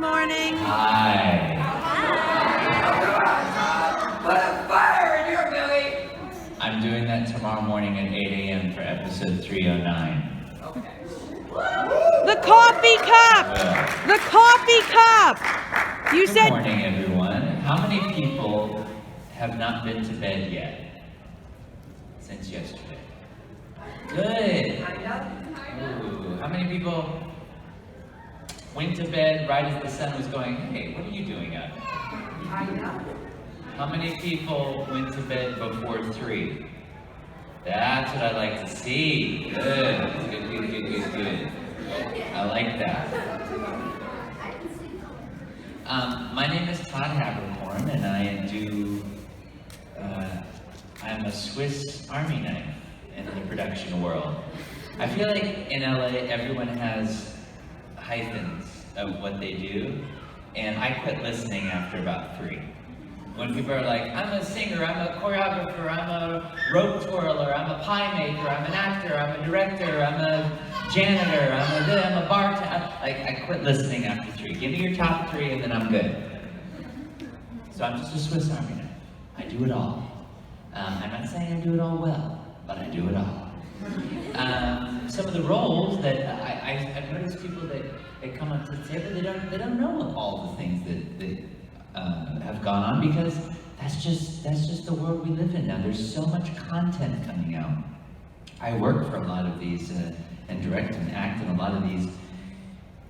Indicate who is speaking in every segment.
Speaker 1: morning.
Speaker 2: Hi.
Speaker 3: Put a fire in your belly.
Speaker 2: I'm doing that tomorrow morning at 8 a.m. for episode 309.
Speaker 3: Okay.
Speaker 1: The coffee cup! The coffee cup! You
Speaker 2: Good
Speaker 1: said...
Speaker 2: morning, everyone. How many people have not been to bed yet? Since yesterday. Good. Ooh, how many people went to bed right as the sun was going, hey, what are you doing up?
Speaker 3: I know.
Speaker 2: How many people went to bed before 3? That's what I like to see. Good. Good. I like that. My name is Todd Haberkorn, and I'm a Swiss Army knife in the production world. I feel like in LA, everyone has hyphens of what they do, and I quit listening after about 3. When people are like, I'm a singer, I'm a choreographer, I'm a rope twirler, I'm a pie maker, I'm an actor, I'm a director, I'm a janitor, I'm a bartender. I quit listening after 3. Give me your top 3 and then I'm good. So I'm just a Swiss Army knife. I do it all. I'm not saying I do it all well, but I do it all. Some of the roles that I've noticed people that come up to the table, they don't know all the things that have gone on, because that's just the world we live in now. There's so much content coming out. I work for a lot of these and direct and act in a lot of these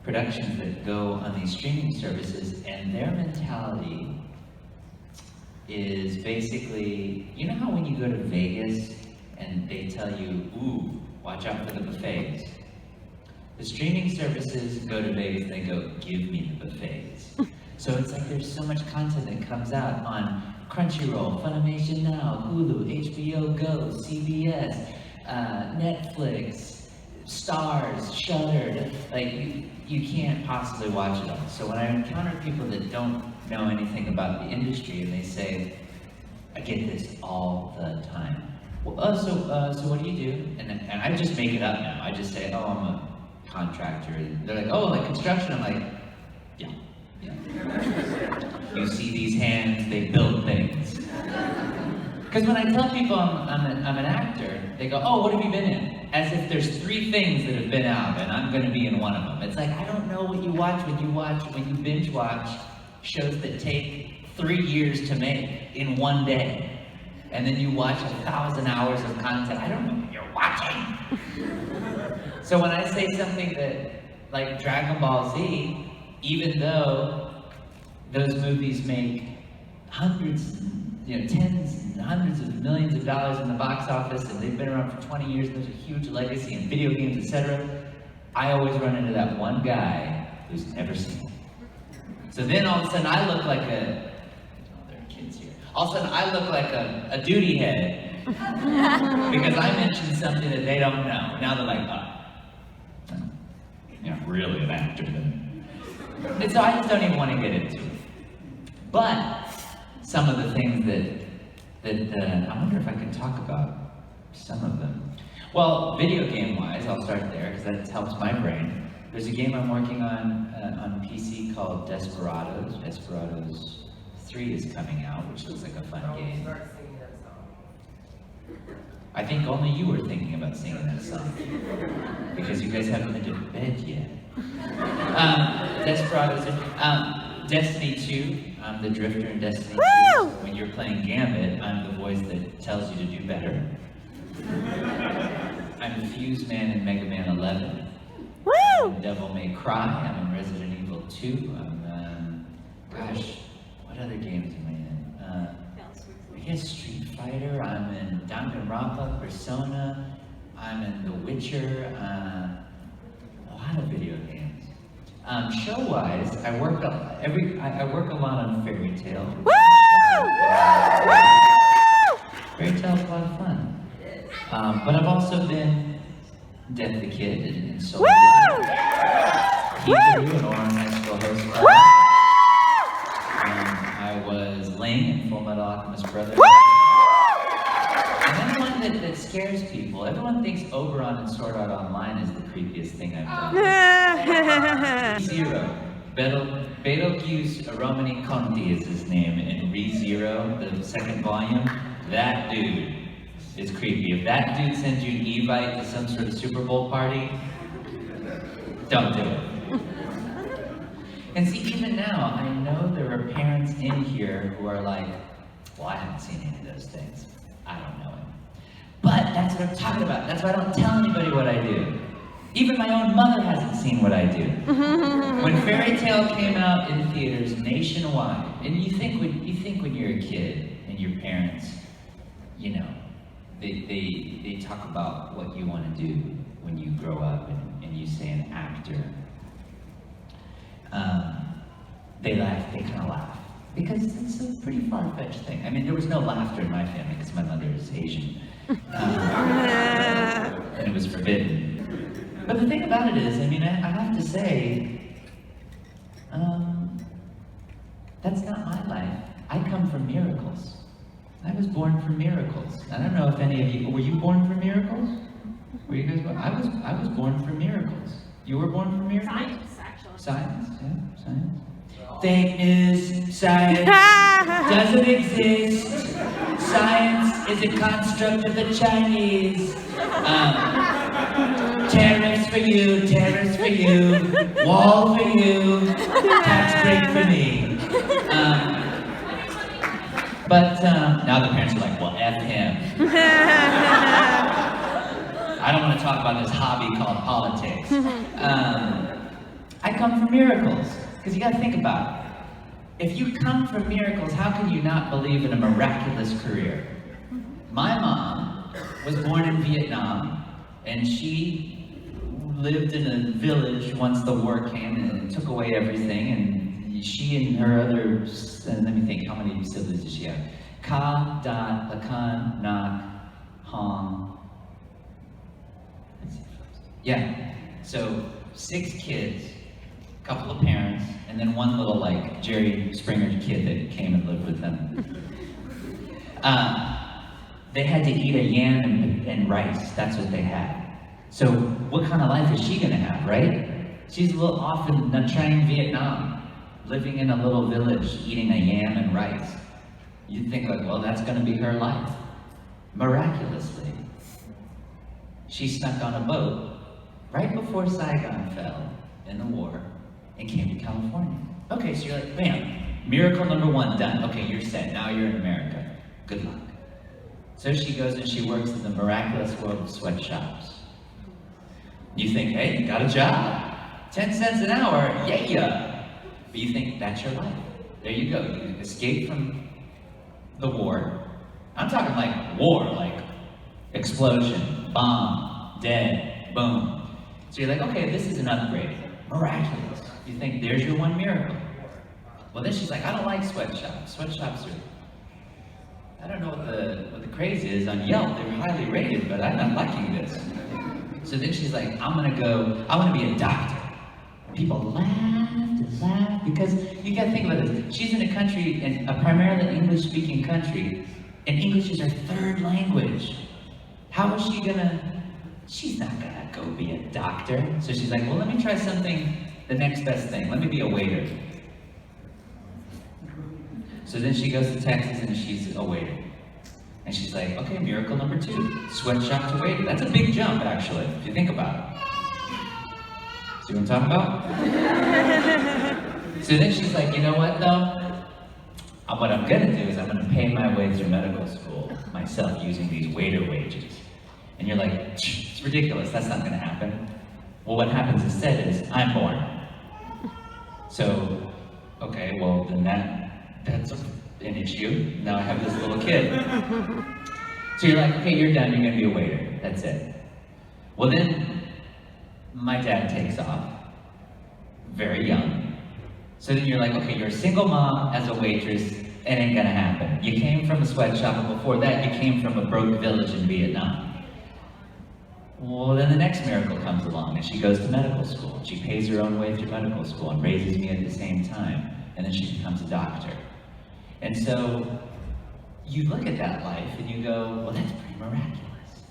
Speaker 2: productions that go on these streaming services, and their mentality is basically, you know how when you go to Vegas and they tell you, ooh, watch out for the buffets. The streaming services go to Vegas and they go, give me the buffets. So it's like there's so much content that comes out on Crunchyroll, Funimation Now, Hulu, HBO Go, CBS, Netflix, Stars, Shudder. Like, you can't possibly watch it all. So when I encounter people that don't know anything about the industry and they say, I get this all the time. Well, so what do you do? And I just make it up now. I just say, oh, I'm a contractor. And they're like, oh, like construction? I'm like, yeah. You see these hands, they build things. Because when I tell people I'm an actor, they go, oh, what have you been in? As if there's 3 things that have been out and I'm going to be in one of them. It's like, I don't know what you watch when you binge watch shows that take 3 years to make in one day. And then you watch 1,000 hours of content. I don't know what you're watching. So when I say something that, like Dragon Ball Z, even though those movies make hundreds, tens and hundreds of millions of dollars in the box office, and they've been around for 20 years, and there's a huge legacy in video games, etc., I always run into that one guy who's never seen it. So then all of a sudden I look like there are kids here. All of a sudden I look like a duty head because I mentioned something that they don't know. Now they're like, you're not really an actor then. And so I just don't even want to get into it. But some of the things that I wonder if I can talk about some of them. Well, video game wise, I'll start there because that helps my brain. There's a game I'm working on PC called Desperados. Desperados 3 is coming out, which looks like a fun game.
Speaker 3: Start singing that song.
Speaker 2: I think only you were thinking about singing that song because you guys haven't been to bed yet. Desperados, Destiny 2, I'm the drifter in Destiny 2.
Speaker 1: Woo!
Speaker 2: When you're playing Gambit, I'm the voice that tells you to do better. I'm the Fuse Man in Mega Man 11.
Speaker 1: Woo!
Speaker 2: I'm Devil May Cry, I'm in Resident Evil 2. Gosh, what other games am I in? I guess Street Fighter, I'm in Danganronpa, Persona, I'm in The Witcher, a lot of video games. Show-wise, I work a lot on Fairy Tail.
Speaker 1: Woo!
Speaker 2: Fairy Tail's a lot of fun. But I've also been Death the Kid in Soul. Keith Rue, an Orange High School host. I was Ling in Full Metal Alchemist Brotherhood. And then one that scares people. Everyone thinks Oberon and Sword Art Online is the creepiest thing I've done. Zero Betelgeuse Romani Conti is his name in ReZero, the second volume. That dude is creepy. If that dude sends you an Evite to some sort of Super Bowl party, don't do it. And see, even now, I know there are parents in here who are like, well, I haven't seen any of those things. I don't know him. But that's what I'm talking about. That's why I don't tell anybody what I do. Even my own mother hasn't seen what I do. When Fairy Tale came out in theaters nationwide, and you think when you're a kid and your parents, you know, they talk about what you want to do when you grow up, and you say an actor. They kind of laugh, because it's a pretty far-fetched thing. I mean, there was no laughter in my family because my mother is Asian, and it was forbidden. But the thing about it is, I mean, I have to say, that's not my life. I come from miracles. I was born for miracles. I don't know if any of you, were you born for miracles? Were you guys born? I was born for miracles. You were born for miracles?
Speaker 4: Science, actually.
Speaker 2: Science, yeah, science. Fake news, science doesn't exist. Science is a construct of the Chinese. Tariffs for you, wall for you, tax break for me. But now the parents are like, well, F him. I don't want to talk about this hobby called politics. I come from miracles, because you got to think about it. If you come from miracles, how can you not believe in a miraculous career? My mom was born in Vietnam, and she lived in a village once the war came and took away everything, and she and her other, let me think, how many siblings did she have? Ka, Da, Lakan, Nak, Hong. Yeah, so 6 kids, a couple of parents, and then one little, like, Jerry Springer kid that came and lived with them. They had to eat a yam and rice. That's what they had. So what kind of life is she gonna have, right? She's a little off in Nha Trang, Vietnam, living in a little village, eating a yam and rice. You'd think like, well, that's gonna be her life. Miraculously, she snuck on a boat right before Saigon fell in the war and came to California. Okay, so you're like, bam, miracle number 1 done. Okay, you're set, now you're in America. Good luck. So she goes and she works in the miraculous world of sweatshops. You think, hey, you got a job, 10 cents an hour, yeah. But you think, that's your life. There you go, you escape from the war. I'm talking like war, like explosion, bomb, dead, boom. So you're like, okay, this is an upgrade, miraculous. You think, there's your one miracle. Well, then she's like, I don't like sweatshops. Sweatshops are, I don't know what the craze is on Yelp. They're highly rated, but I'm not liking this. So then she's like, I want to be a doctor. People laughed and laughed, because you gotta think about this. She's in a country, in a primarily English-speaking country, and English is her 3rd language. How is she gonna, she's not gonna go be a doctor. So she's like, well, let me try something, the next best thing. Let me be a waiter. So then she goes to Texas and she's a waiter. And she's like, okay, miracle number 2, sweatshop to waiter. That's a big jump, actually, if you think about it. See what I'm talking about? So then she's like, you know what, though? What I'm gonna do is I'm gonna pay my way through medical school myself using these waiter wages. And you're like, it's ridiculous, that's not gonna happen. Well, what happens instead is, I'm born. So, okay, well, then that's an issue. Now I have this little kid. So you're like, okay, you're done, you're gonna be a waiter. That's it. Well then, my dad takes off, very young. So then you're like, okay, you're a single mom as a waitress, it ain't gonna happen. You came from a sweatshop, and before that, you came from a broke village in Vietnam. Well, then the next miracle comes along, and she goes to medical school. She pays her own way through medical school and raises me at the same time, and then she becomes a doctor. And so, you look at that life and you go, well, that's pretty miraculous.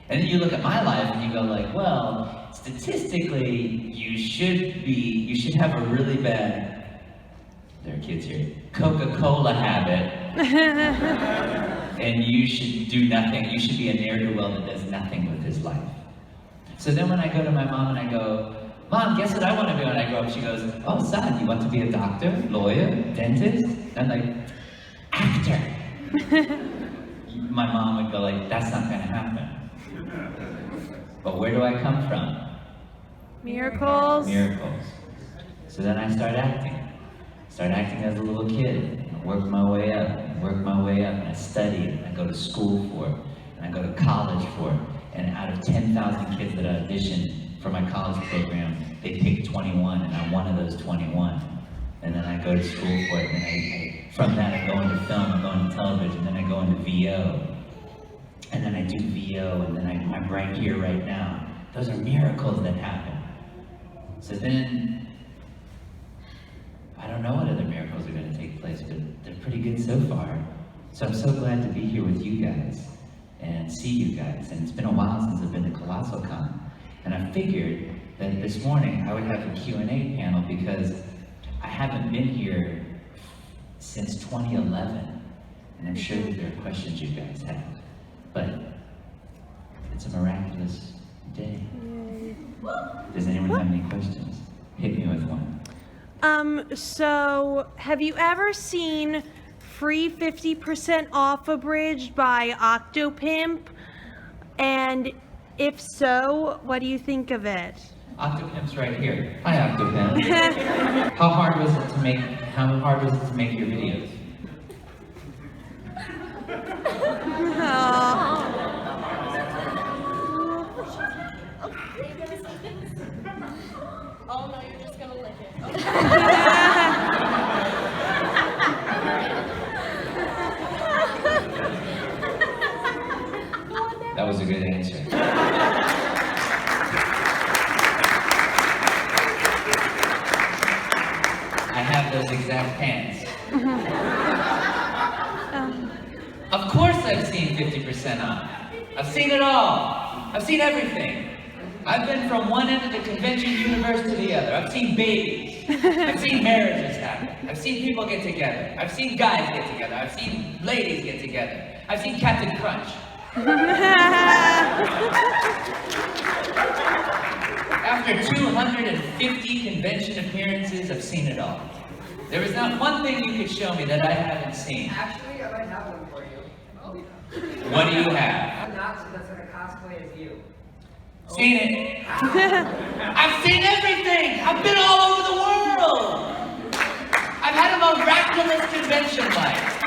Speaker 2: And then you look at my life and you go like, well, statistically, you should have a really bad, there are kids here, Coca-Cola habit. And you should do nothing. You should be a ne'er-do-well that does nothing with his life. So then when I go to my mom and I go, Mom, guess what I want to be when I grow up? She goes, oh, son, you want to be a doctor, lawyer, dentist? And I'm like, actor. My mom would go like, that's not going to happen. But where do I come from?
Speaker 1: Miracles.
Speaker 2: Miracles. So then I start acting. Start acting as a little kid. Work my way up, and I study it, and I go to school for it, and I go to college for it. And out of 10,000 kids that auditioned for my college program, they picked 21, and I'm one of those 21. And then I go to school for it, and from that I go into film, I go into television, then I go into VO. And then I do VO, and then I'm right here, right now. Those are miracles that happen. So then, I don't know what other miracles are going to take place, but they're pretty good so far. So I'm so glad to be here with you guys and see you guys. And it's been a while since I've been to Colossalcon. And I figured that this morning I would have a Q&A panel because I haven't been here since 2011. And I'm sure that there are questions you guys have. But it's a miraculous day. Does anyone have any questions? Hit me with one.
Speaker 1: So have you ever seen Free 50% Off Abridged by Octopimp? And if so, what do you think of it?
Speaker 2: Octopimp's right here. Hi, Octopimp. How hard was it to make your videos?
Speaker 4: Oh no, you're just gonna lick it.
Speaker 2: That was a good answer. I have those exact pants. Of course I've seen 50% off. I've seen it all. I've seen everything. I've been from one end of the convention universe to the other. I've seen babies. I've seen marriages happen. I've seen people get together. I've seen guys get together. I've seen ladies get together. I've seen Captain Crunch. After 250 convention appearances, I've seen it all. There is not one thing you could show me that I haven't seen.
Speaker 3: Actually, I might have one for you.
Speaker 2: What do you have?
Speaker 3: A Nazi that's gonna cosplay as you.
Speaker 2: Seen it. I've seen everything. I've been all over the world. I've had a miraculous convention life.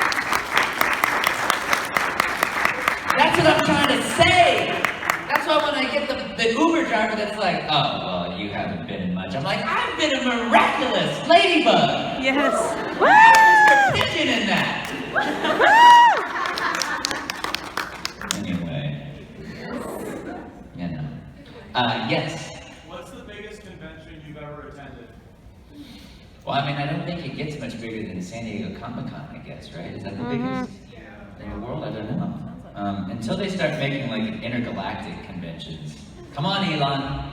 Speaker 2: That's what I'm trying to say. That's why when I get the Uber driver that's like, oh, well, you haven't been in much. I'm like, I've been a miraculous ladybug.
Speaker 1: Yes.
Speaker 2: I was a pigeon in that. Anyway. You know. Yes.
Speaker 5: What's the biggest convention you've ever attended?
Speaker 2: Well, I mean, I don't think it gets much bigger than San Diego Comic-Con, I guess, right? Is that the biggest in the world? I don't know. Until they start making like intergalactic conventions. Come on, Elon.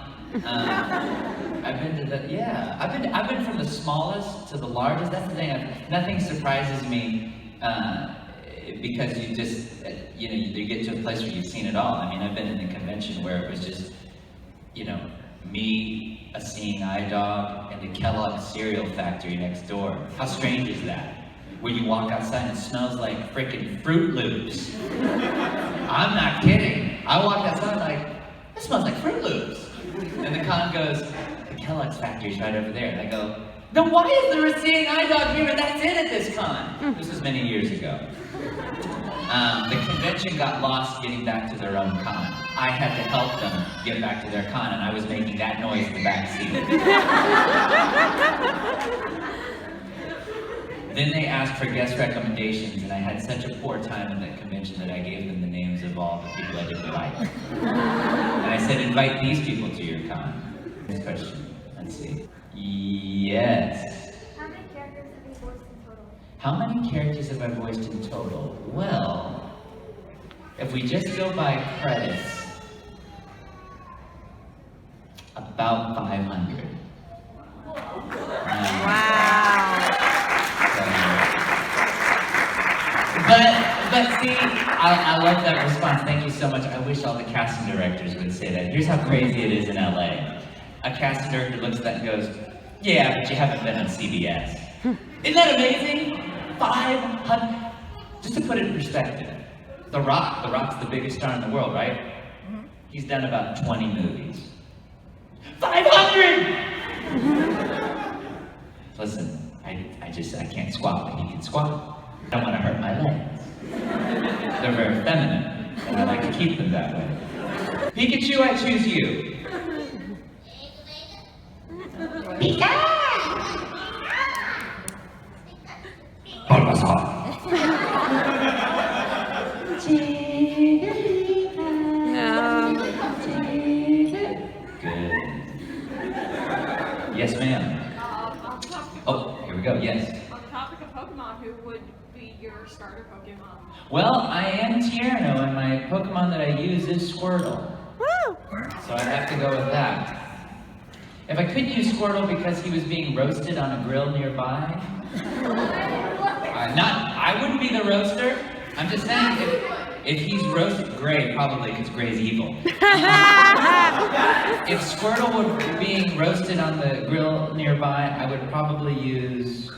Speaker 2: I've been to the, yeah. I've been from the smallest to the largest. That's the thing. Nothing surprises me because you just, you get to a place where you've seen it all. I mean, I've been in a convention where it was just, me, a seeing eye dog, and the Kellogg cereal factory next door. How strange is that? Where you walk outside and it smells like frickin' Fruit Loops. I'm not kidding. I walked outside like, it smells like Fruit Loops. And the con goes, the Kellogg's factory's right over there. And I go, then why is there a seeing eye dog here and that's it at this con? This was many years ago. The convention got lost getting back to their own con. I had to help them get back to their con, and I was making that noise in the back seat. Then they asked for guest recommendations, and I had such a poor time in that convention that I gave them the names of all the people I didn't like. And I said, invite these people to your con. Next question. Let's see. Yes.
Speaker 4: How many characters have you voiced in total?
Speaker 2: How many characters have I voiced in total? Well, if we just go by credits, about 500.
Speaker 1: Wow.
Speaker 2: But see, I love that response. Thank you so much. I wish all the casting directors would say that. Here's how crazy it is in LA. A casting director looks at that and goes, yeah, but you haven't been on CBS. Isn't that amazing? 500. Just to put it in perspective, The Rock's the biggest star in the world, right? He's done about 20 movies. 500! Listen, I can't squat, but he can squat. I don't want to hurt my legs. They're very feminine, and I like to keep them that way. Pikachu, I choose you. Bulbasaur. Good. Yes, ma'am. Oh, here we go. Yes.
Speaker 4: On the topic of Pokemon, who would be your starter Pokemon?
Speaker 2: Well, I am Tierno, and my Pokemon that I use is Squirtle.
Speaker 1: Woo!
Speaker 2: So I'd have to go with that. If I couldn't use Squirtle because he was being roasted on a grill nearby, I wouldn't be the roaster. I'm just saying, if he's roasted, Gray probably, because Gray's evil. If Squirtle were being roasted on the grill nearby, I would probably use...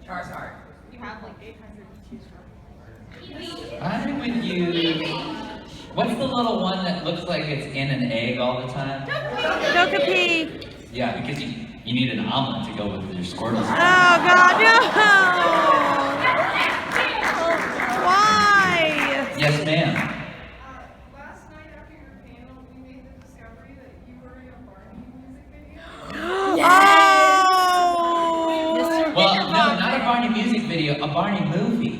Speaker 3: Charizard.
Speaker 4: You have like 800 to choose from.
Speaker 2: I would use... What's the little one that looks like it's in an egg all the time?
Speaker 1: Togepi.
Speaker 2: Yeah, because you need an omelet to go with your Squirtle.
Speaker 1: Oh God, no! Why?
Speaker 2: Yes, ma'am.
Speaker 3: Last night after your panel, we made the discovery that you were in a Barney music video.
Speaker 1: Oh!
Speaker 2: Well, no, not a Barney music video, a Barney movie.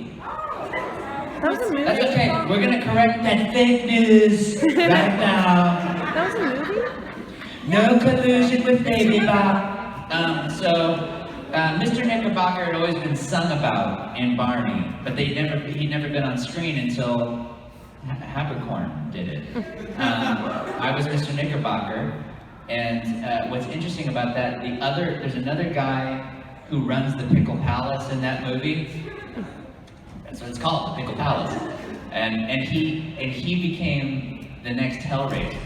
Speaker 1: That was a movie?
Speaker 2: That's okay. We're gonna correct that fake news right now.
Speaker 1: That was a movie?
Speaker 2: No collusion with Baby Bop. Mr. Knickerbocker had always been sung about in Barney, but he'd never been on screen until Haberkorn did it. I was Mr. Knickerbocker, and what's interesting about that, there's another guy who runs the Pickle Palace in that movie. That's what it's called, the Pickle Palace. And he became the next Hellraiser.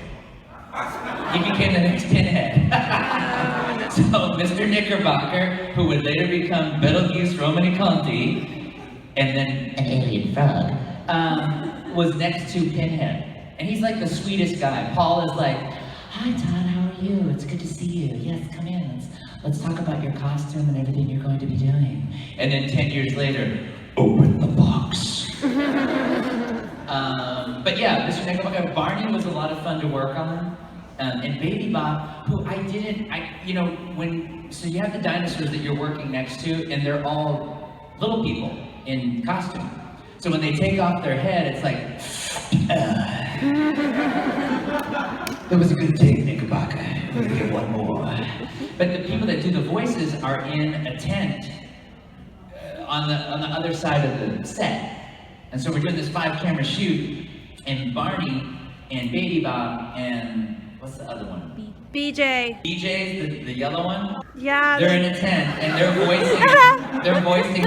Speaker 2: He became the next Pinhead. So Mr. Knickerbocker, who would later become Betelgeuse Romaniconti, and then an alien frog, was next to Pinhead. And he's like the sweetest guy. Paul is like, hi Todd, how are you? It's good to see you. Yes, come in. Let's talk about your costume and everything you're going to be doing. And then 10 years later, open the box. But yeah, Mr. Knickerbocker, Barney was a lot of fun to work on. And Baby Bop, who so you have the dinosaurs that you're working next to, and they're all little people in costume. So when they take off their head, it's like, that was a good take, Knickerbocker. We're gonna get one more. But the people that do the voices are in a tent on the other side of the set. And so we're doing this 5-camera shoot, and Barney and Baby Bop and what's the other one?
Speaker 1: BJ.
Speaker 2: BJ, the yellow one.
Speaker 1: Yeah.
Speaker 2: They're in a tent and they're voicing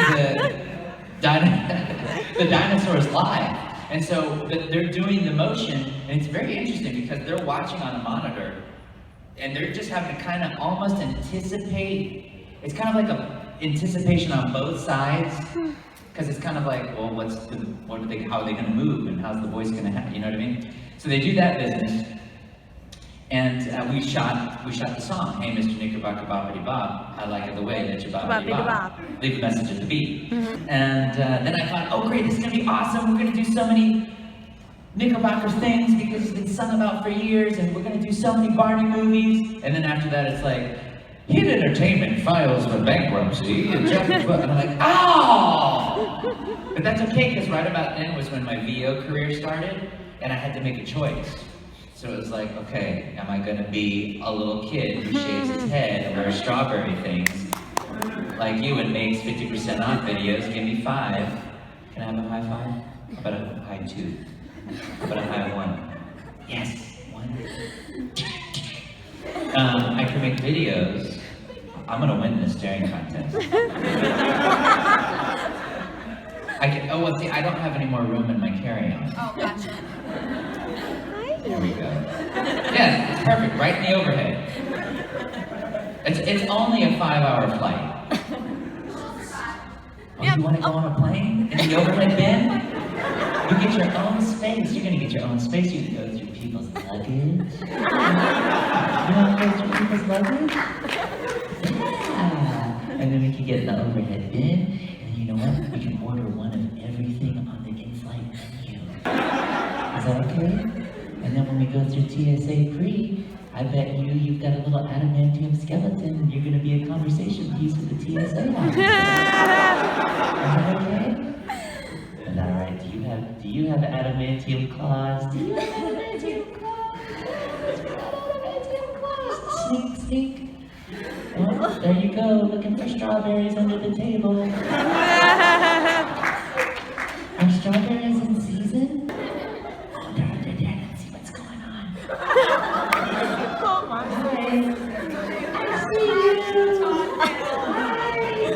Speaker 2: the dinosaurs live. And so they're doing the motion, and it's very interesting because they're watching on a monitor, and they're just having to kind of almost anticipate. It's kind of like a anticipation on both sides. Because it's kind of like, well, how are they going to move, and how's the voice going to happen? You know what I mean? So they do that business, and we shot the song. Hey, Mr. Knickerbocker, boppity bop. I like it the way that you boppity bop. Leave a message at the beat. And then I thought, oh great, this is going to be awesome. We're going to do so many Knickerbocker things because it's been sung about for years, and we're going to do so many Barney movies. And then after that, it's like, Hit Entertainment files for bankruptcy, and I'm like, oh! But that's okay, because right about then was when my VO career started, and I had to make a choice. So it was like, okay, am I gonna be a little kid who shaves his head and wears strawberry things, like you, and makes 50% off videos, give me 5. Can I have a high 5? How about a high 2? How about a high 1? Yes, 1. I can make videos. I'm gonna win this staring contest. Well, see, I don't have any more room in my carry-on.
Speaker 4: Oh, gotcha.
Speaker 2: There we go. Yeah, it's perfect, right in the overhead. It's only a 5-hour flight. Oh, you wanna go on a plane? In the overhead bin? You get your own space. You're gonna get your own space. You can go through people's luggage. You wanna go through people's luggage? Yeah. And then we can get in the overhead bin. And you know what? We can order one of everything on the in-flight menu. Is that okay? And then when we go through TSA pre, I bet you've got a little adamantium skeleton and you're gonna be a conversation piece with the TSA officer. Is that okay? Is that right? Do you have adamantium claws? Do you have adamantium claws? Adamantium claws. Sneak, sneak. Oh, there you go, looking for strawberries under the table. Are strawberries in season? They're under there, let's see what's going on. Hi. I see you. Hi.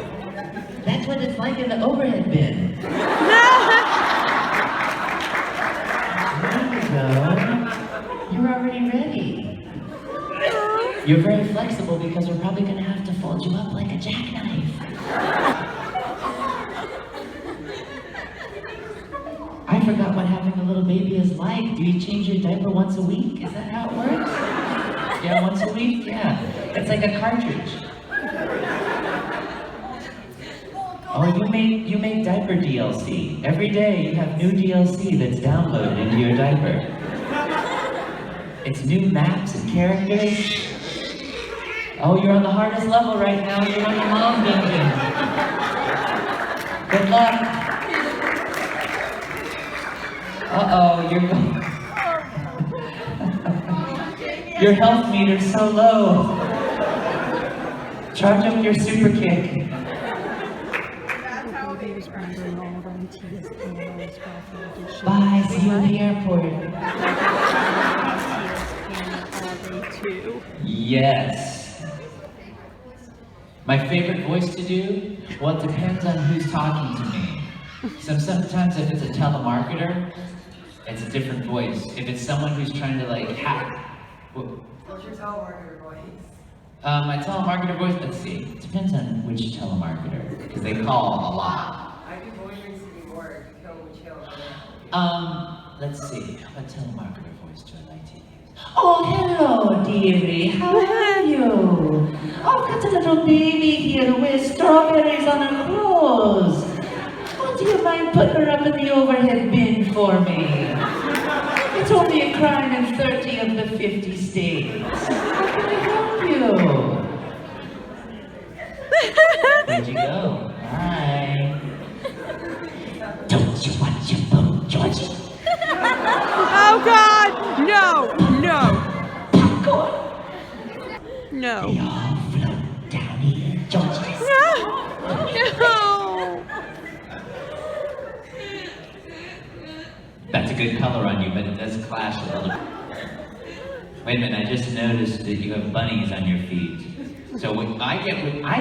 Speaker 2: That's what it's like in the overhead bin. There you go. You're already ready. You're very flexible because we're probably going to have to fold you up like a jackknife. I forgot what having a little baby is like. Do you change your diaper once a week? Is that how it works? Yeah, once a week? Yeah. It's like a cartridge. Oh, you make diaper DLC. Every day you have new DLC that's downloaded into your diaper. It's new maps and characters. Oh, you're on the hardest level right now. You're on your mom dungeon. Good luck. Uh-oh, your health meter's so low. Charge up your super kick. Bye, see you in the airport. Yes. My favorite voice to do? Well, it depends on who's talking to me. Sometimes if it's a telemarketer, it's a different voice. If it's someone who's trying to like hack.
Speaker 6: What's your telemarketer voice?
Speaker 2: My telemarketer voice, let's see. It depends on which telemarketer, because they call a lot.
Speaker 6: I do voices anymore. Chill.
Speaker 2: Let's see. What telemarketer voice do I like to use?
Speaker 7: Oh, hello, dearie. How are you? Oh, got a little baby here with strawberries on her clothes. Oh, do you mind putting her up in the overhead bin for me? It's only a crime in 30 of the 50 states. How can I help you?
Speaker 2: Where'd you go? Hi.
Speaker 7: Don't you want your bone, Georgie?
Speaker 1: Oh God! No!
Speaker 7: Popcorn?
Speaker 1: No!
Speaker 7: They all float down here, Georgie.
Speaker 1: No!
Speaker 2: That's a good color on you, but it does clash a little. Wait a minute, I just noticed that you have bunnies on your feet. So I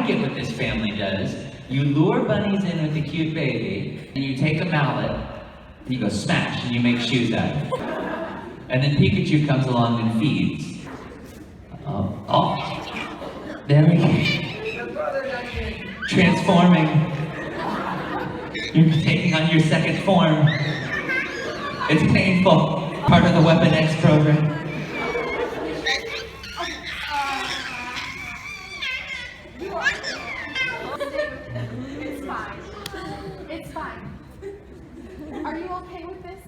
Speaker 2: get what this family does. You lure bunnies in with a cute baby, and you take a mallet, and you go smash, and you make shoes out of it. And then Pikachu comes along and feeds. Oh, there we go. Transforming. You're taking on your second form. It's painful. Part of the Weapon X program.
Speaker 4: It's fine. Are you okay with this?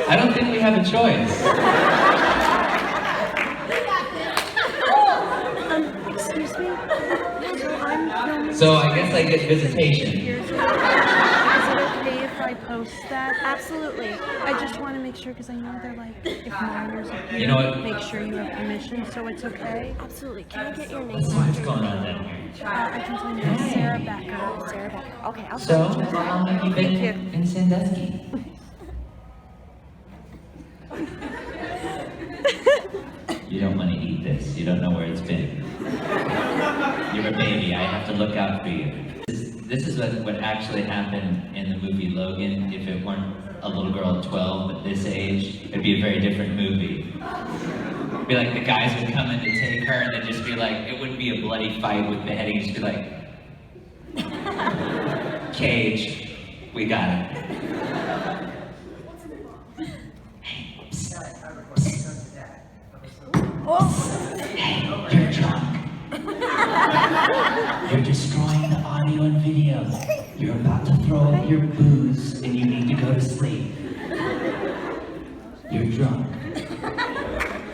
Speaker 2: I don't think we have a choice.
Speaker 1: Excuse me? So I'm filming.
Speaker 2: So I guess I get visitation.
Speaker 1: Is it okay if I post that?
Speaker 4: Absolutely.
Speaker 1: I just want to make sure because I know they're like, if minors appear,
Speaker 2: You know what?
Speaker 1: make sure you have permission, so it's okay.
Speaker 4: Absolutely. Can I get your name?
Speaker 2: Let's see what's going on down here.
Speaker 1: I can tell you, Sarah Becker.
Speaker 4: Sarah Becker. Okay, I'll
Speaker 2: So,
Speaker 4: send you.
Speaker 2: how long have you been
Speaker 1: Thank
Speaker 2: in Sandusky? You don't want to eat this. You don't know where it's been. You're a baby. I have to look out for you. This is what actually happened in the movie Logan. If it weren't a little girl at 12 at this age, it'd be a very different movie. It'd be like the guys would come in to take her and they'd just be like, it wouldn't be a bloody fight with beheading. It'd just be like, Cage, we got it. Hey, you're drunk. You're destroying the audio and video. You're about to throw up your booze and you need to go to sleep. You're drunk.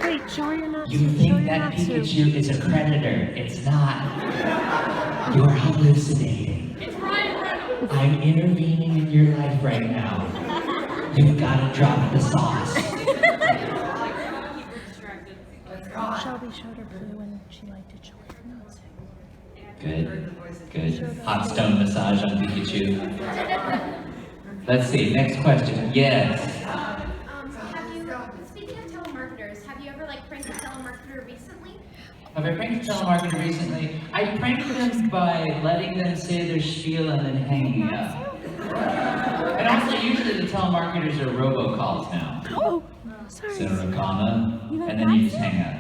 Speaker 1: Wait, show her you're not.
Speaker 2: You
Speaker 1: show
Speaker 2: think
Speaker 1: you're
Speaker 2: that
Speaker 1: not
Speaker 2: Pikachu is a predator. It's not. You're hallucinating. I'm intervening in your life right now. You've got to drop the sauce.
Speaker 1: Shelby showed her blue and she liked it. Show her not to.
Speaker 2: Good, good. Hot stone massage on Pikachu. Let's see, next question. Yes.
Speaker 4: Have you, speaking of telemarketers, have you ever pranked a telemarketer recently?
Speaker 2: Have I pranked a telemarketer recently? I pranked them by letting them say their spiel and then hanging up. And also, usually the telemarketers are robocalls now.
Speaker 1: Oh, sorry.
Speaker 2: Center a comma, and then you just hang up.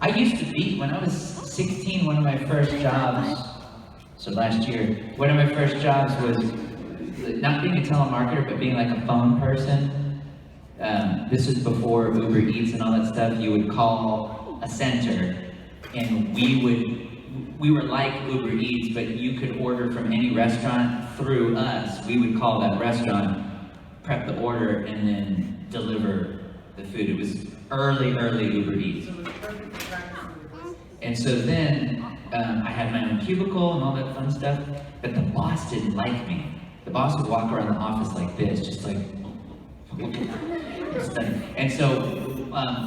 Speaker 2: I used to be, when I was 16, one of my first jobs, so last year, one of my first jobs was not being a telemarketer, but being like a phone person. This was before Uber Eats and all that stuff. You would call a center, and we were like Uber Eats, but you could order from any restaurant through us. We would call that restaurant, prep the order, and then deliver the food. It was early Uber Eats. And so then I had my own cubicle and all that fun stuff, but the boss didn't like me. The boss would walk around the office like this, just like, and so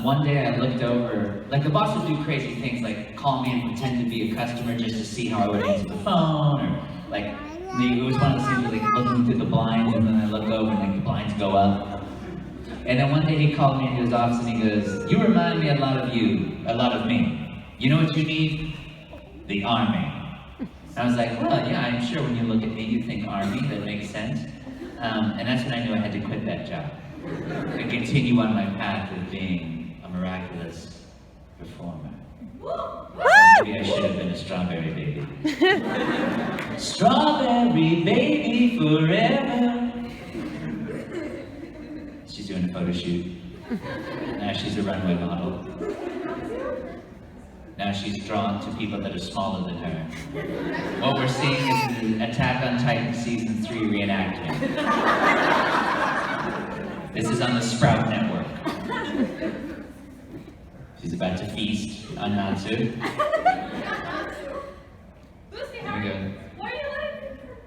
Speaker 2: one day I looked over, like the boss would do crazy things like call me and pretend to be a customer just to see how I would answer the phone, or like, it was one of those things where like looking through the blinds and then I look over and like the blinds go up. And then one day he called me into his office and he goes, you remind me a lot of me. You know what you need? The Army. I was like, well, yeah, I'm sure when you look at me, you think Army, that makes sense. And that's when I knew I had to quit that job and continue on my path of being a miraculous performer. Maybe I should have been a strawberry baby. Strawberry baby forever. She's doing a photo shoot. Now she's a runway model. Now she's drawn to people that are smaller than her. What we're seeing is the Attack on Titan Season 3 reenactment. This is on the Sprout Network. She's about to feast on Natsu.
Speaker 3: Lucy,
Speaker 2: Here
Speaker 3: how
Speaker 2: we
Speaker 3: are
Speaker 2: go.
Speaker 3: you? Why are you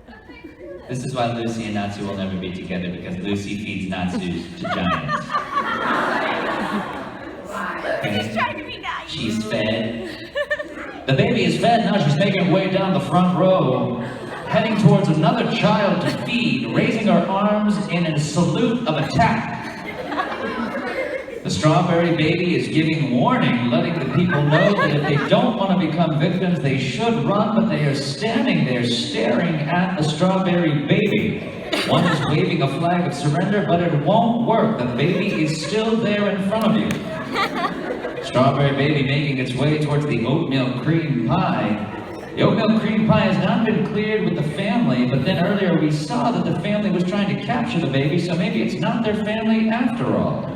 Speaker 3: letting her?
Speaker 2: This is why Lucy and Natsu will never be together, because Lucy feeds Natsu to giants.
Speaker 4: She's trying to be nice.
Speaker 2: She's fed. The baby is fed, now she's making her way down the front row, heading towards another child to feed, raising her arms in a salute of attack. The strawberry baby is giving warning, letting the people know that if they don't want to become victims, they should run, but they are standing there staring at the strawberry baby. One is waving a flag of surrender, but it won't work. The baby is still there in front of you. Strawberry baby making its way towards the oatmeal cream pie. The oatmeal cream pie has not been cleared with the family, but then earlier we saw that the family was trying to capture the baby, so maybe it's not their family after all.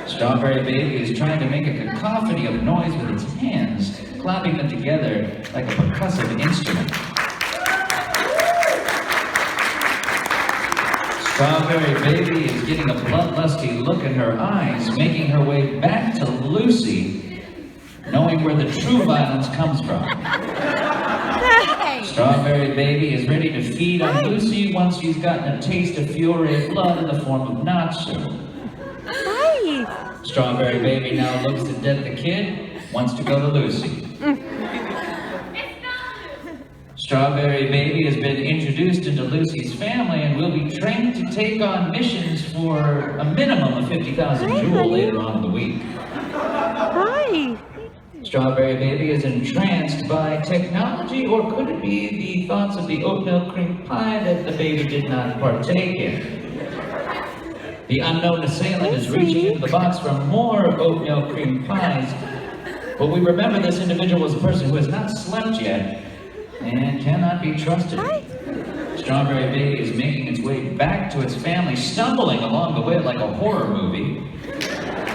Speaker 2: Strawberry baby is trying to make a cacophony of noise with its hands, clapping them together like a percussive instrument. Strawberry baby is getting a bloodlusty look in her eyes, making her way back to Lucy, knowing where the true violence comes from. Strawberry baby is ready to feed on Lucy once she's gotten a taste of Fiore blood in the form of nacho.
Speaker 1: Hi.
Speaker 2: Strawberry baby now looks to dead the kid, wants to go to Lucy. Strawberry baby has been introduced into Lucy's family and will be trained to take on missions for a minimum of 50,000 jewel later on in the week.
Speaker 1: Hi.
Speaker 2: Strawberry baby is entranced by technology, or could it be the thoughts of the oatmeal cream pie that the baby did not partake in? The unknown assailant is reaching into the box for more oatmeal cream pies, but we remember this individual was a person who has not slept yet and cannot be trusted. Strawberry baby is making its way back to its family, stumbling along the way like a horror movie.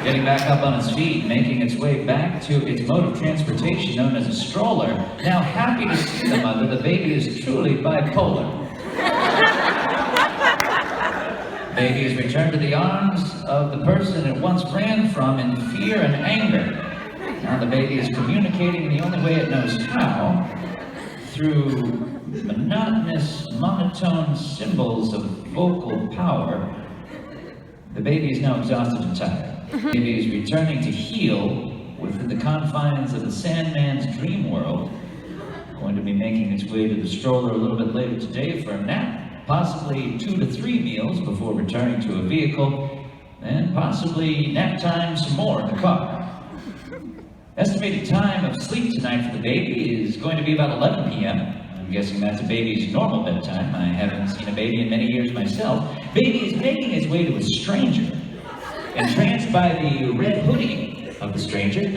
Speaker 2: Getting back up on its feet, making its way back to its mode of transportation known as a stroller. Now happy to see the mother, the baby is truly bipolar. Baby is returned to the arms of the person it once ran from in fear and anger. Now the baby is communicating in the only way it knows how, through monotonous, monotone symbols of vocal power. The baby is now exhausted and tired. The baby is returning to heal within the confines of the Sandman's dream world. Going to be making its way to the stroller a little bit later today for a nap. Possibly 2 to 3 meals before returning to a vehicle. And possibly nap time some more in the car. Estimated time of sleep tonight for the baby is going to be about 11 p.m. I'm guessing that's a baby's normal bedtime. I haven't seen a baby in many years myself. Baby is making his way to a stranger. Entranced by the red hoodie of the stranger.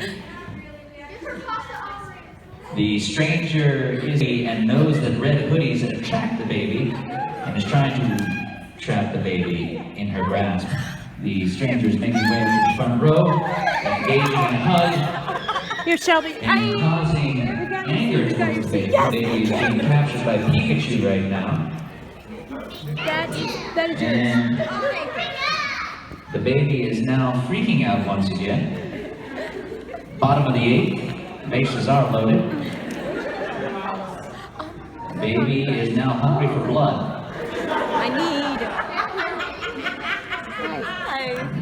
Speaker 2: The stranger is and knows that red hoodies attract the baby and is trying to trap the baby in her grasp. The stranger is making his way to the front row, engaging in a hug.
Speaker 1: Here, Shelby.
Speaker 2: And causing anger towards the baby. The baby is being captured by Pikachu right now.
Speaker 1: That is yours.
Speaker 2: And the baby is now freaking out once again. Bottom of the 8th, bases are loaded. The baby is now hungry for blood.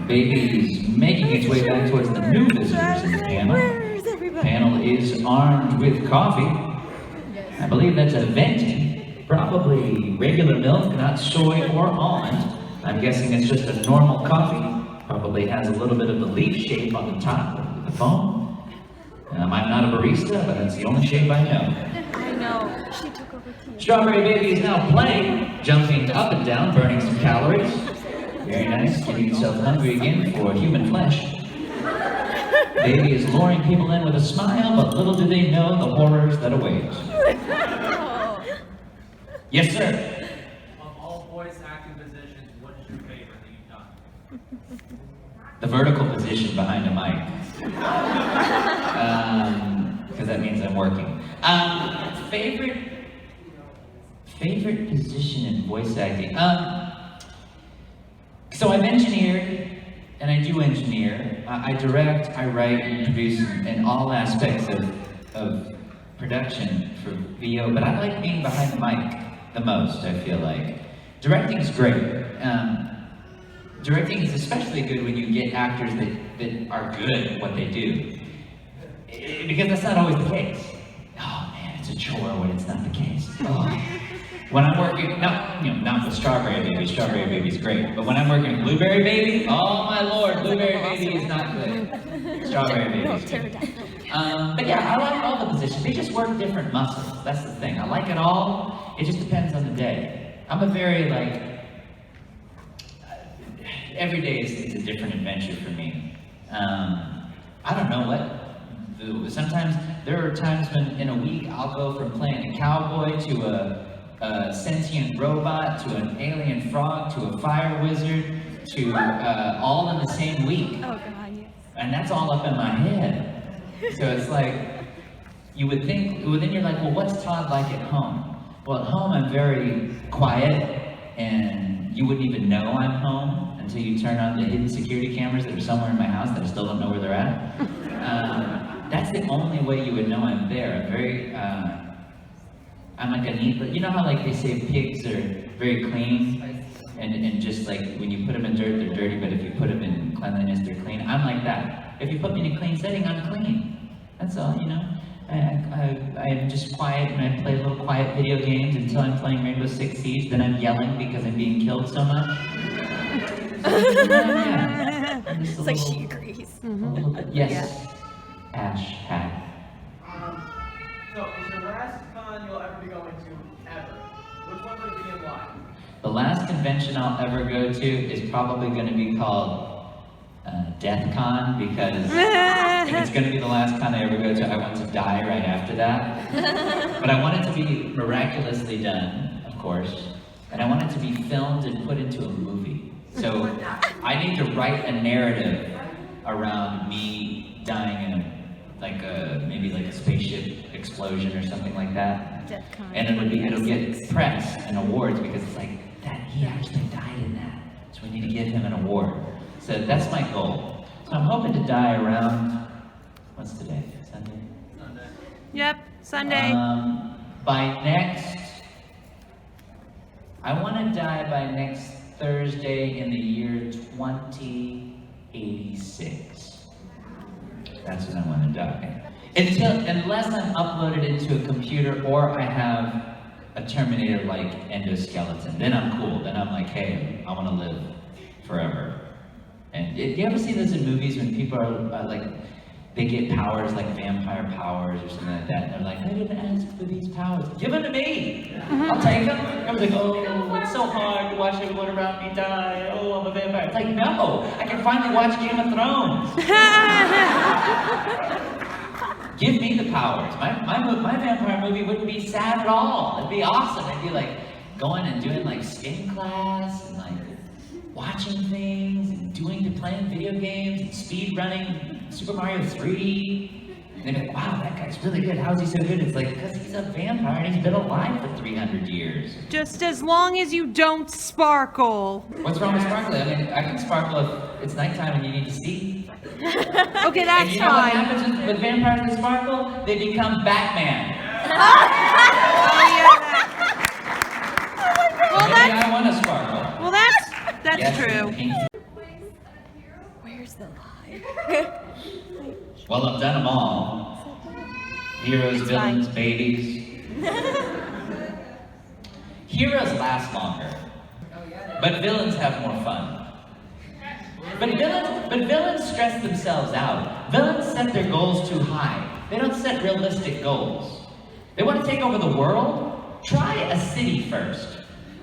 Speaker 2: Baby is making its way back towards the new visitors in the panel.
Speaker 1: Where's everybody?
Speaker 2: Panel is armed with coffee. I believe that's a venti. Probably regular milk, not soy or almond. I'm guessing it's just a normal coffee. Probably has a little bit of the leaf shape on the top of the foam. I'm not a barista, but that's the only shape I know.
Speaker 1: I know. She took over too.
Speaker 2: Strawberry baby is now playing, jumping up and down, burning some calories. Very nice, getting himself hungry again for human flesh. Baby is luring people in with a smile, but little do they know the horrors that await. Yes, sir.
Speaker 5: Of all voice acting positions, what is your favorite that you've done?
Speaker 2: The vertical position behind a mic. Because that means I'm working. Favorite position in voice acting? So I've engineered, and I do engineer. I direct, I write, and produce in all aspects of production for VO, but I like being behind the mic the most, I feel like. Directing is great. Directing is especially good when you get actors that are good at what they do. Because that's not always the case. Oh man, it's a chore when it's not the case. Oh. When I'm working, not with Strawberry Baby. Strawberry Baby's great. But when I'm working with Blueberry Baby, oh my lord, Blueberry Baby is not good. Strawberry Baby's good. But yeah, I like all the positions. They just work different muscles. That's the thing. I like it all. It just depends on the day. I'm a very every day is a different adventure for me. I don't know what. Sometimes there are times when in a week I'll go from playing a cowboy to a sentient robot to an alien frog to a fire wizard to all in the same week.
Speaker 1: Oh God, yes.
Speaker 2: And that's all up in my head. So it's like, you would think, then you're like, well, what's Todd like at home? Well, at home I'm very quiet, and you wouldn't even know I'm home until you turn on the hidden security cameras that are somewhere in my house that I still don't know where they're at. That's the only way you would know I'm there. I'm very, I'm like a neat, you know how like they say pigs are very clean, and just like when you put them in dirt, they're dirty, but if you put them in cleanliness, they're clean. I'm like that. If you put me in a clean setting, I'm clean. That's all, you know. I'm just quiet, and I play little quiet video games until I'm playing Rainbow Six Siege. Then I'm yelling because I'm being killed so much. Yeah.
Speaker 8: It's like she agrees.
Speaker 2: Yes. Ash hat.
Speaker 5: So, is your last con you'll ever be going to ever? Which one would it be and why?
Speaker 2: The last convention I'll ever go to is probably going to be called Death Con, because if it's going to be the last con I ever go to, I want to die right after that. But I want it to be miraculously done, of course, and I want it to be filmed and put into a movie. So I need to write a narrative around me dying in maybe like a spaceship explosion or something like that. And it'll get press and awards because it's like that he actually died in that. So we need to give him an award. So that's my goal. So I'm hoping to die around, what's today? Sunday?
Speaker 5: Sunday.
Speaker 1: Yep, Sunday.
Speaker 2: I want to die by next Thursday in the year 2086. That's when I want to die. Unless I'm uploaded into a computer or I have a Terminator-like endoskeleton, then I'm cool. Then I'm like, hey, I want to live forever. And you ever see this in movies when people are like, they get powers like vampire powers or something like that, and they're like, I didn't ask for these powers. Give them to me! I'll take them. I was like, oh, it's so hard to watch everyone around me die. Oh, I'm a vampire. It's like, no, I can finally watch Game of Thrones. Give me the powers. My vampire movie wouldn't be sad at all. It'd be awesome. It'd be like going and doing like skin class and like watching things and playing video games and speed running Super Mario 3. And they'd be like, wow, that guy's really good. How's he so good? It's like, because he's a vampire and he's been alive for 300 years.
Speaker 1: Just as long as you don't sparkle.
Speaker 2: What's wrong with sparkling? I mean, I can sparkle if it's nighttime and you need to see.
Speaker 1: Okay, that's
Speaker 2: And you know what
Speaker 1: fine.
Speaker 2: happens with vampires that sparkle? They become Batman.
Speaker 1: Well,
Speaker 2: Maybe I want to sparkle.
Speaker 1: Well, that's
Speaker 2: Yes,
Speaker 1: true.
Speaker 2: thank you.
Speaker 8: Where's the lie?
Speaker 2: Well, I've done them all. Heroes, villains, babies. Heroes last longer, but villains have more fun. But villains stress themselves out. Villains set their goals too high. They don't set realistic goals. They want to take over the world? Try a city first.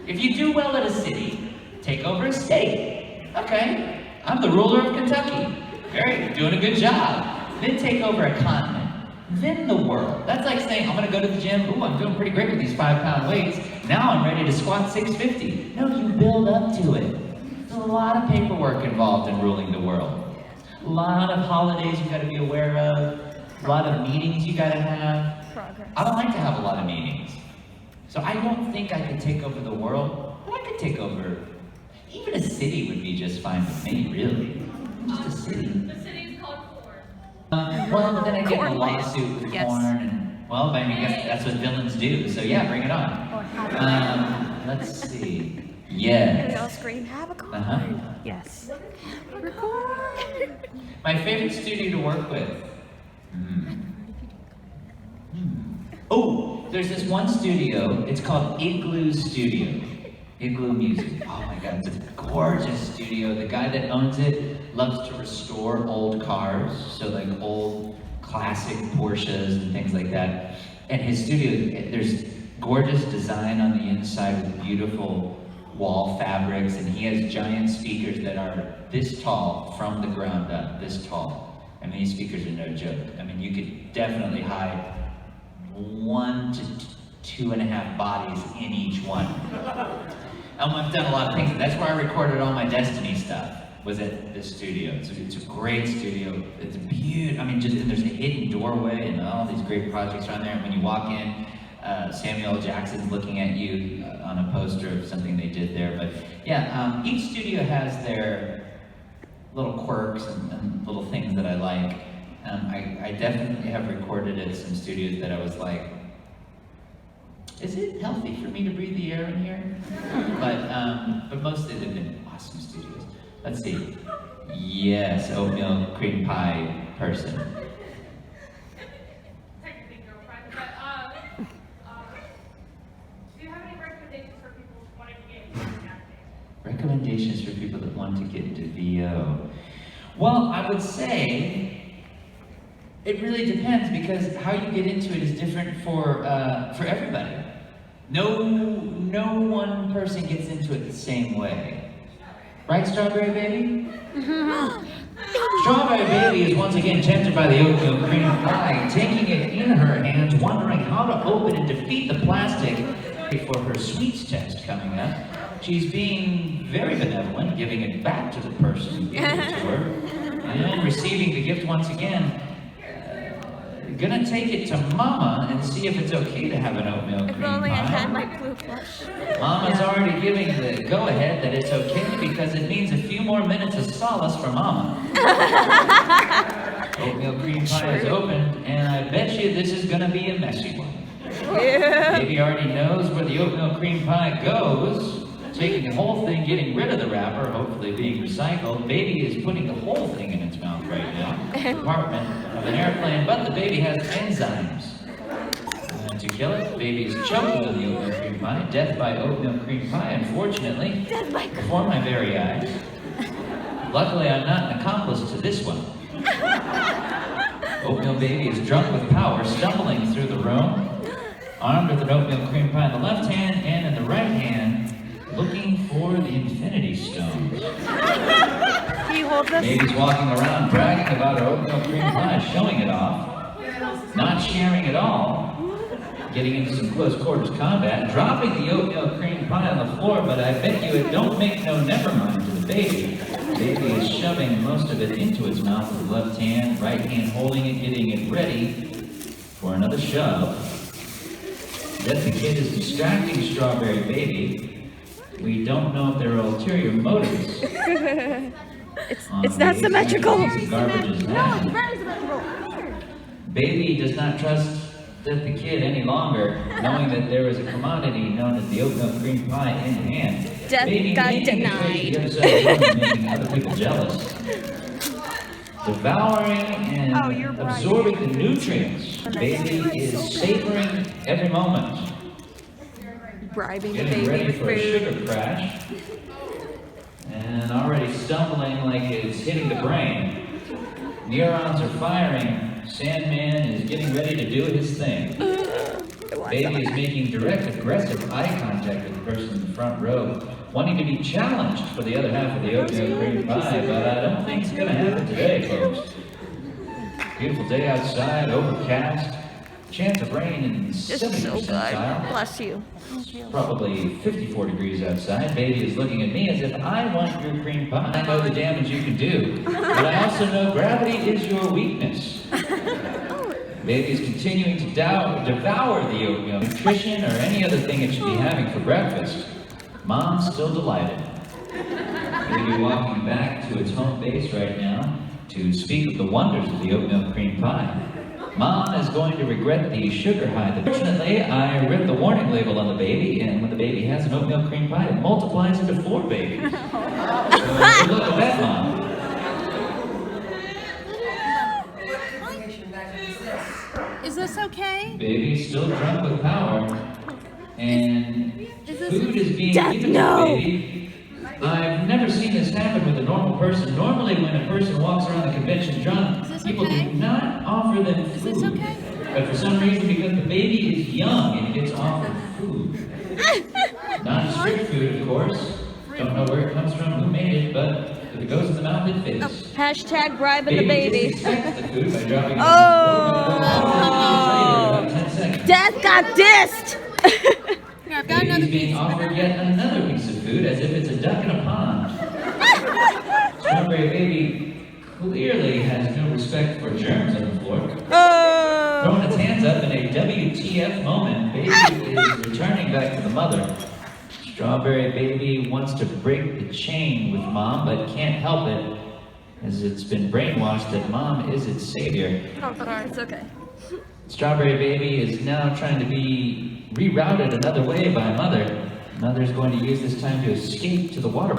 Speaker 2: If you do well at a city, take over a state. Okay, I'm the ruler of Kentucky. Great, doing a good job. Then take over a continent. Then the world. That's like saying, I'm gonna go to the gym. Ooh, I'm doing pretty great with these 5-pound weights. Now I'm ready to squat 650. No, you build up to it. There's a lot of paperwork involved in ruling the world. A lot of holidays you gotta be aware of. A lot of meetings you gotta have.
Speaker 8: Progress.
Speaker 2: I don't like to have a lot of meetings. So I don't think I could take over the world, but I could take over, even a city would be just fine with me, really. Just a city.
Speaker 3: The city is called Korn.
Speaker 2: Well, but then I get in a
Speaker 1: Korn.
Speaker 2: lawsuit with
Speaker 1: Yes.
Speaker 2: Korn, and, well, I mean, I guess that's what villains do, so yeah, bring it on. Let's see.
Speaker 8: We all
Speaker 2: Yes.
Speaker 8: scream, Haberkorn.
Speaker 2: Uh-huh.
Speaker 1: Yes.
Speaker 2: My favorite studio to work with. Oh, there's this one studio, it's called Igloo Studio. Igloo Music. Oh my god, it's a gorgeous studio. The guy that owns it loves to restore old cars, so like old classic Porsches and things like that. And his studio, there's gorgeous design on the inside with beautiful wall fabrics, and he has giant speakers that are this tall from the ground up, this tall. I mean, these speakers are no joke. I mean, you could definitely hide 1 to 2.5 bodies in each one. I've done a lot of things. That's where I recorded all my Destiny stuff, was at this studio. It's a great studio. It's beautiful. I mean, and there's a hidden doorway and all these great projects around there. And when you walk in, Samuel L. Jackson's looking at you on a poster of something they did there. But yeah, each studio has their little quirks and little things that I like. I definitely have recorded at some studios that I was like, is it healthy for me to breathe the air in here? But mostly they've been awesome studios. Let's see. Yes, oatmeal cream pie person.
Speaker 3: Technically girlfriend, but do you have any recommendations for people wanting to get into acting?
Speaker 2: Recommendations for people that want to get into VO. Well, I would say it really depends because how you get into it is different for everybody. No one person gets into it the same way. Right, Strawberry Baby? Strawberry Baby is once again tempted by the oatmeal cream pie, taking it in her hands, wondering how to open and defeat the plastic for her sweets test coming up. She's being very benevolent, giving it back to the person who gave it to her, and receiving the gift once again. Gonna take it to Mama and see if it's okay to have an oatmeal cream
Speaker 8: If only I had
Speaker 2: pie.
Speaker 8: my blue flush.
Speaker 2: Mama's already giving the go-ahead that it's okay because it means a few more minutes of solace for Mama. Oatmeal cream pie is opened, and I bet you this is gonna be a messy one.
Speaker 8: Yeah.
Speaker 2: Baby already knows where the oatmeal cream pie goes. Taking the whole thing, getting rid of the wrapper, hopefully being recycled. Baby is putting the whole thing in its mouth right now. Compartment of an airplane, but the baby has enzymes. To kill it, baby is choking on the oatmeal cream pie. Death by oatmeal cream pie, unfortunately, before my very eyes. Luckily, I'm not an accomplice to this one. Oatmeal baby is drunk with power, stumbling through the room, armed with an oatmeal cream pie in the left hand and in the right hand, looking for the infinity stones.
Speaker 1: Can you hold this?
Speaker 2: Baby's walking around bragging about her oatmeal cream pie, showing it off, not sharing at all, getting into some close quarters combat, dropping the oatmeal cream pie on the floor, but I bet you it don't make no never mind to the baby. Baby is shoving most of it into its mouth with the left hand, right hand holding it, getting it ready for another shove. Yet the kid is distracting Strawberry Baby. We don't know if there are ulterior motives.
Speaker 8: It's not symmetrical.
Speaker 2: Baby does not trust the kid any longer, knowing that there is a commodity known as the oatmeal cream pie in hand.
Speaker 8: Death
Speaker 2: Baby
Speaker 8: got
Speaker 2: making its way to the other side of the room, making other people jealous. Devouring and absorbing the nutrients. Baby is savoring every moment.
Speaker 8: Bribing the
Speaker 2: Getting
Speaker 8: baby
Speaker 2: ready
Speaker 8: with
Speaker 2: for a
Speaker 8: food.
Speaker 2: sugar crash. And already stumbling like it's hitting the brain. Neurons are firing. Sandman is getting ready to do his thing. Baby is making direct, aggressive eye contact with the person in the front row, wanting to be challenged for the other half of the oatmeal cream pie, but I don't think it's gonna happen today, folks. Beautiful day outside, overcast, chance of rain in
Speaker 8: This is
Speaker 2: 70
Speaker 8: so good.
Speaker 2: percentile.
Speaker 8: Bless you.
Speaker 2: Probably 54 degrees outside. Baby is looking at me as if I want your cream pie. I know the damage you can do, but I also know gravity is your weakness. Baby is continuing to devour the oatmeal, nutrition, or any other thing it should be having for breakfast. Mom's still delighted. Baby walking back to its home base right now to speak of the wonders of the oatmeal cream pie. Mom is going to regret the sugar high. Fortunately, I read the warning label on the baby, and when the baby has an oatmeal cream pie, it multiplies into 4 babies. So good luck with that, Mom.
Speaker 4: Is this okay?
Speaker 2: Baby's still drunk with power, and food is being
Speaker 8: Death,
Speaker 2: given
Speaker 8: no.
Speaker 2: to baby. I've never seen this happen with a normal person. Normally, when a person walks around the convention drunk, people do not offer them food.
Speaker 4: Is this okay?
Speaker 2: But for some reason, because the baby is young and gets offered food. Not strict food, of course. Don't know where it comes from, who made it, but if it goes in the mouth, it fits.
Speaker 8: Hashtag bribing the baby.
Speaker 2: Disrespects the food by dropping it
Speaker 8: Oh.
Speaker 2: in the 10 seconds.
Speaker 8: Death got dissed.
Speaker 4: Here, I've got another
Speaker 2: Baby's being
Speaker 4: piece.
Speaker 2: offered yet another piece of food as if it's a duck in a pond. Strawberry Baby clearly has no respect for germs on the floor.
Speaker 8: Oh.
Speaker 2: Throwing its hands up in a WTF moment, Baby is returning back to the mother. Strawberry Baby wants to break the chain with Mom, but can't help it, as it's been brainwashed that Mom is its savior.
Speaker 8: Oh, sorry, it's okay.
Speaker 2: Strawberry Baby is now trying to be rerouted another way by Mother. Mother's going to use this time to escape to the water.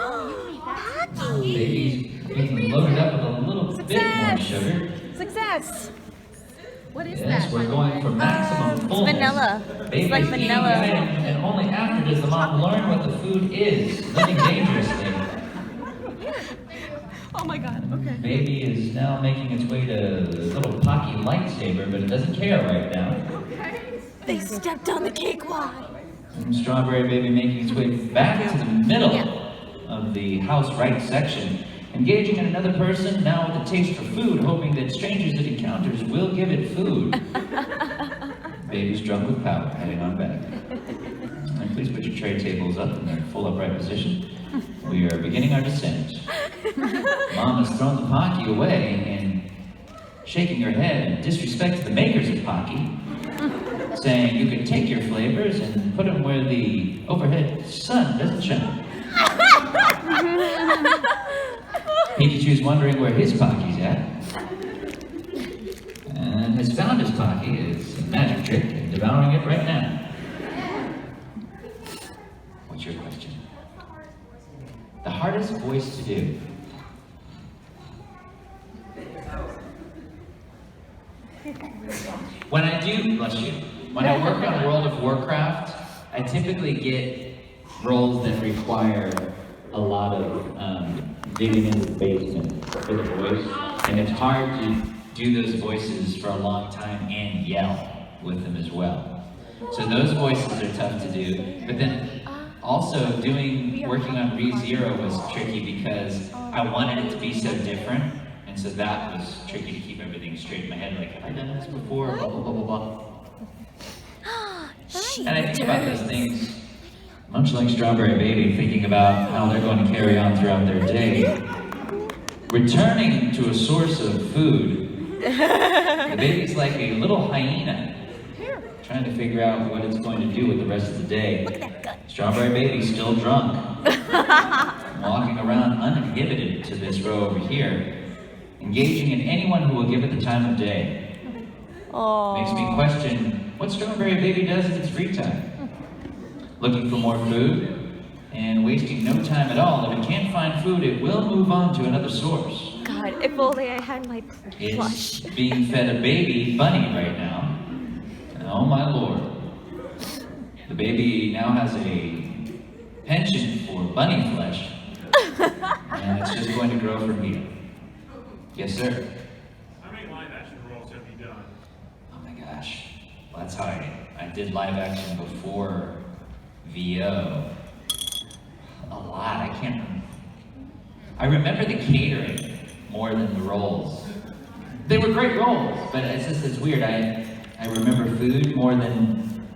Speaker 2: Baby's being loaded up with a little bit more sugar.
Speaker 8: Success. What is
Speaker 2: Yes,
Speaker 8: that?
Speaker 2: we're going for maximum fullness.
Speaker 8: Vanilla.
Speaker 2: Baby's
Speaker 8: It's like
Speaker 2: eating the
Speaker 8: vanilla.
Speaker 2: item, and only after does the mom learn what the food is, living dangerously.
Speaker 8: Oh my god, okay.
Speaker 2: Baby is now making its way to the little Pocky lightsaber, but it doesn't care right now.
Speaker 8: They stepped on the cakewalk.
Speaker 2: And Strawberry Baby making its way back to the middle of the house right section, engaging in another person, now with a taste for food, hoping that strangers it encounters will give it food. Baby's drunk with power, heading on back. And please put your tray tables up in their full upright position. We are beginning our descent. Mom has thrown the Pocky away and shaking her head in disrespect to the makers of Pocky, saying you can take your flavors and put them where the overhead sun doesn't shine. Pikachu's wondering where his Pocky's at, and has found his Pocky. It's a magic trick and devouring it right now. What's your question? The hardest voice to do. When I do, bless you, when I work on World of Warcraft, I typically get roles that require a lot of digging into the basement for the voice, and it's hard to do those voices for a long time and yell with them as well. So those voices are tough to do, but then also working on ReZero was tricky because I wanted it to be so different, and so that was tricky to keep everything straight in my head, like, have I done this before, blah, blah, blah, blah, blah. And I think about those things, much like Strawberry Baby, thinking about how they're going to carry on throughout their day. Returning to a source of food, the baby's like a little hyena, trying to figure out what it's going to do with the rest of the day. Strawberry Baby's still drunk, walking around uninhibited to this row over here, engaging in anyone who will give it the time of day. Makes me question what Strawberry Baby does in its free time. Looking for more food and wasting no time at all. If it can't find food, it will move on to another source.
Speaker 8: God, if only I had my plush.
Speaker 2: It's being fed a baby bunny right now. And oh my lord. The baby now has a penchant for bunny flesh. And it's just going to grow from here. Yes, sir.
Speaker 9: How many live action roles have you done?
Speaker 2: Oh my gosh. Well, that's how I did live action before VO. A lot. I can't remember. I remember the catering more than the roles. They were great roles, but it's weird. I remember food more than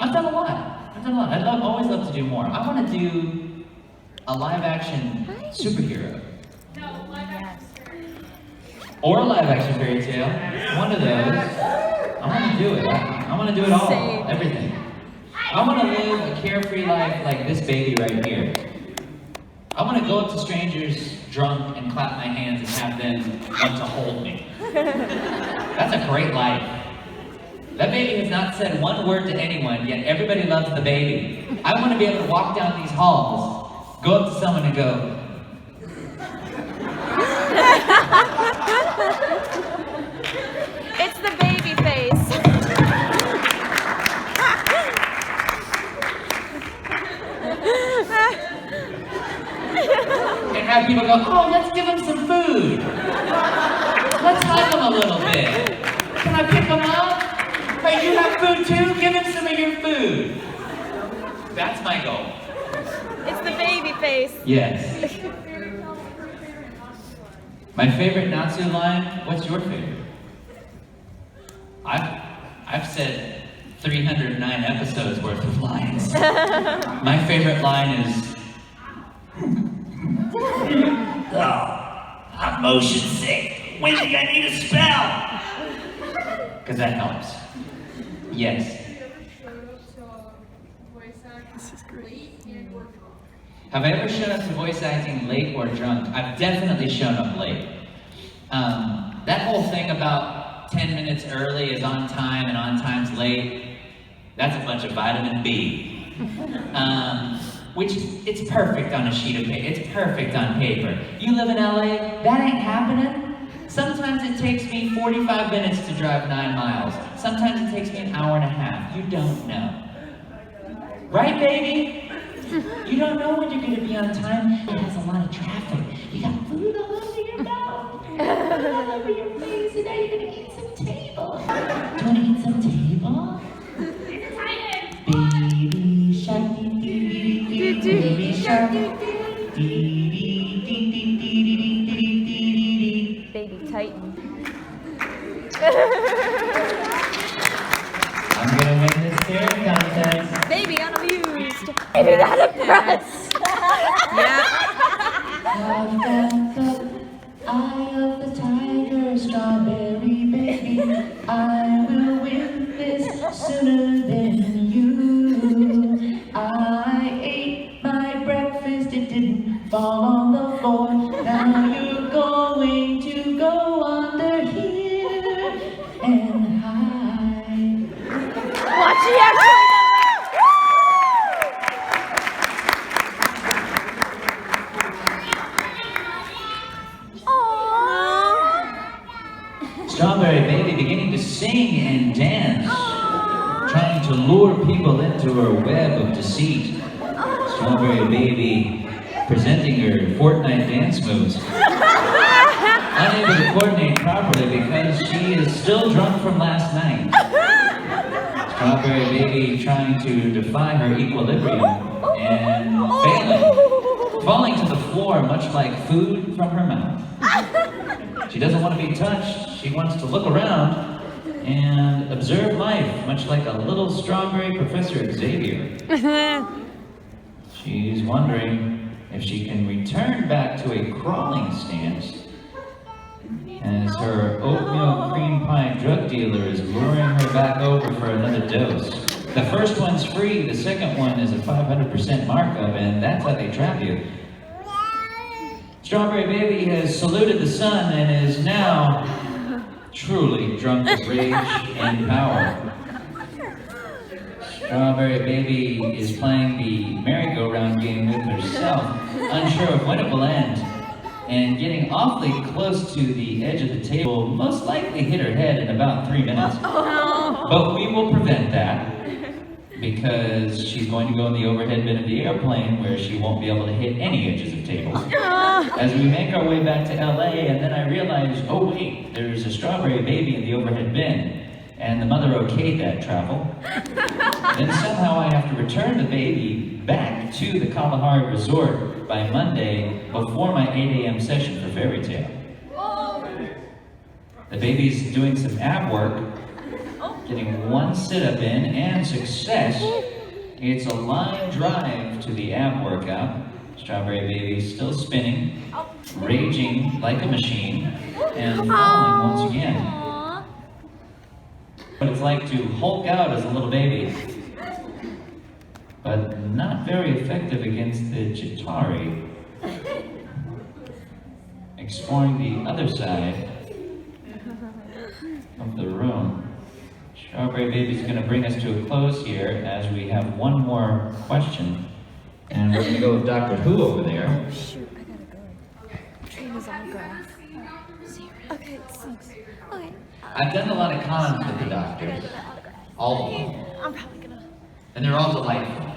Speaker 2: I've done a lot. I'd always love to do more. I want to do a live action superhero.
Speaker 3: No, live action.
Speaker 2: Or a live action fairy tale. One of those. I want to do it. I want to do it all.
Speaker 8: Same.
Speaker 2: Everything. I want to live a carefree life like this baby right here. I want to go up to strangers drunk and clap my hands and have them want to hold me. That's a great life. That baby has not said one word to anyone, yet everybody loves the baby. I want to be able to walk down these halls, go up to someone and go,
Speaker 8: It's the baby face.
Speaker 2: and have people go, oh, let's give them some food. Let's hug them a little bit. Can I pick them up? Hey, you have food too? Give them some of your food. That's my goal.
Speaker 8: It's the baby face.
Speaker 2: Yes. My favorite Natsu line, what's your favorite? I've said 309 episodes worth of lines. My favorite line is, oh, I'm motion sick. When do I need a spell? Because that helps. Yes. Have I ever shown up to voice acting late or drunk? I've definitely shown up late. That whole thing about 10 minutes early is on time and on time's late, that's a bunch of vitamin B. Which, it's perfect on a sheet of paper. It's perfect on paper. You live in LA, that ain't happening. Sometimes it takes me 45 minutes to drive 9 miles. Sometimes it takes me an hour and a half. You don't know. Right, baby? You don't know when you're gonna be on time. It has a lot of traffic. You got food all over your mouth, food all over your face, and now you're gonna eat some table. Do you wanna eat some table? Baby shark, baby shark,
Speaker 8: Baby Titan.
Speaker 2: I'm gonna win this staring contest.
Speaker 8: Baby unamused. Baby not impressed.
Speaker 1: Yeah.
Speaker 7: I've got the eye of the tiger, strawberry baby. I will win this sooner than you. I ate my breakfast, it didn't fall on the floor. Now you're going to go under here and hide.
Speaker 8: Watch the actually.
Speaker 2: Strawberry baby beginning to sing and dance, trying to lure people into her web of deceit. Strawberry baby presenting her Fortnite dance moves. Unable to coordinate properly because she is still drunk from last night. Strawberry baby trying to defy her equilibrium and failing. Falling to the floor much like food from her mouth. She doesn't want to be touched. She wants to look around and observe life, much like a little strawberry Professor Xavier. She's wondering if she can return back to a crawling stance as her oatmeal cream pie drug dealer is luring her back over for another dose. The first one's free, the second one is a 500% markup, and that's how they trap you. Strawberry baby has saluted the sun and is now truly drunk with rage and power. Strawberry baby is playing the merry-go-round game with herself, unsure of when it will end, and getting awfully close to the edge of the table, most likely hit her head in about 3 minutes. But we will prevent that, because she's going to go in the overhead bin of the airplane where she won't be able to hit any edges of tables. As we make our way back to LA, and then I realize, oh wait, there's a strawberry baby in the overhead bin, and the mother okayed that travel. Then somehow I have to return the baby back to the Kalahari Resort by Monday before my 8 a.m. session for Fairy Tale. The baby's doing some ab work, getting one sit-up in, and success. It's a line drive to the ab workout. Strawberry baby's still spinning, raging like a machine, and falling once again. What it's like to hulk out as a little baby, but not very effective against the Chitauri. Exploring the other side of the room. Strawberry baby's going to bring us to a close here as we have one more question. And we're going to go with Dr. Who over there.
Speaker 8: Oh shoot, I gotta go. Trina's autograph. Okay, thanks. Okay.
Speaker 2: I've done a lot of cons with the doctors. All of them.
Speaker 8: I'm probably gonna.
Speaker 2: And they're all delightful.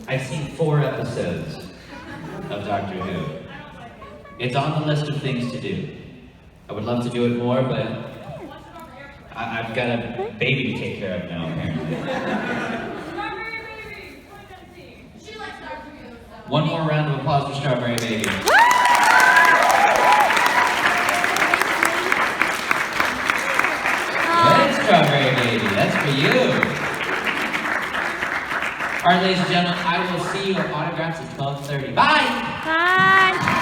Speaker 2: I've seen 4 episodes of Doctor Who. It's on the list of things to do. I would love to do it more, but I've got a baby to take care of now, apparently. One more round of applause for Strawberry Baby. Good, Strawberry Baby, that's for you. All right, ladies and gentlemen, I will see you at autographs at 12:30. Bye!
Speaker 1: Bye.